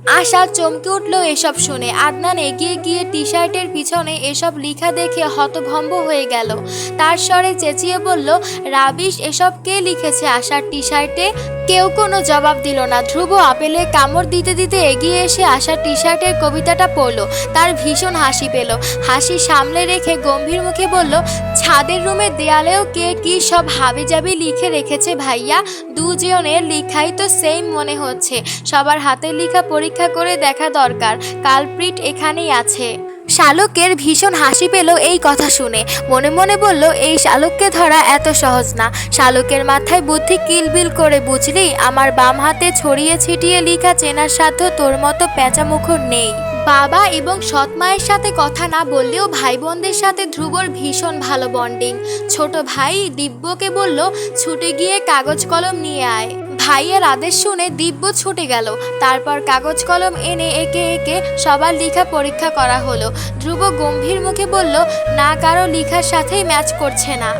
আশা চমকে উঠল এসব শুনে। আদনান এগিয়ে গিয়ে টি শার্টের পিছনে এসব লেখা দেখে হতভম্ব হয়ে গেল। তার স্বরে চেঁচিয়ে বলল, রাবিশ, এসব কে লিখেছে আশার টি শার্টে? কেউ কোনো জবাব দিল না। ধ্রুব আপেলে কামড় দিতে দিতে এগিয়ে এসে আশার টি শার্টের কবিতাটা পড়ল। তার ভীষণ হাসি পেল। হাসি সামলে রেখে গম্ভীর মুখে বলল, ছাদের রুমের দেয়ালেও কে কি সব হাবিজাবি লিখে রেখেছে ভাইয়া। দুজনের লেখাই তো সেম মনে হচ্ছে। সবার হাতের লেখা পরীক্ষা করে দেখা দরকার। কালপ্রিট এখানেই আছে। শালুকের ভীষণ হাসি পেল এই কথা শুনে। মনে মনে বলল, এই শালুককে ধরা এত সহজ না। শালুকের মাথায় বুদ্ধি কিলবিল করে, বুঝলি, আমার বাম হাতে ছড়িয়ে ছিটিয়ে লেখা চেনার সাধ্য তোর মতো প্যাঁচামুখর নেই। বাবা এবং সৎ মায়ের সাথে কথা না বললেও ভাই বোনদের সাথে ধ্রুবর ভীষণ ভালো বন্ডিং। ছোট ভাই দিব্যকে বলল, ছুটে গিয়ে কাগজ কলম নিয়ে আয়। ভাইয়ের আদেশ শুনে দিব্য ছুটে গেল। তারপর কাগজ কলম এনে একে একে সবার লেখা পরীক্ষা করা হলো। ধ্রুব গম্ভীর মুখে বলল, না, কারো লেখার সাথেই ম্যাচ করছে না।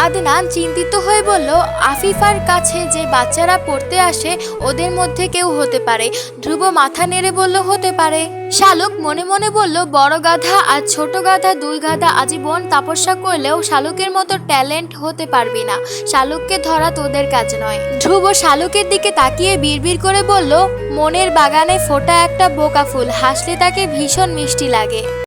আদনান চিন্তিত হয়ে বলল, আফিফার কাছে যে বাচ্চারা পড়তে আসে ওদের মধ্যে কেউ হতে পারে। ধ্রুব মাথা নেড়ে বলল, হতে পারে। শালুক মনে মনে বলল, বড় গাধা আর ছোট গাধা, দুই গাধা আজীবন তপস্যা করলেও শালুকের মতো ট্যালেন্ট হতে পারবি না। শালুককে ধরা তোদের কাজ নয়। ধ্রুব শালুকের দিকে তাকিয়ে বিড়বিড় করে বলল, মনের বাগানে ফোটা একটা বোকা ফুল, হাসলে তাকে ভীষণ মিষ্টি লাগে।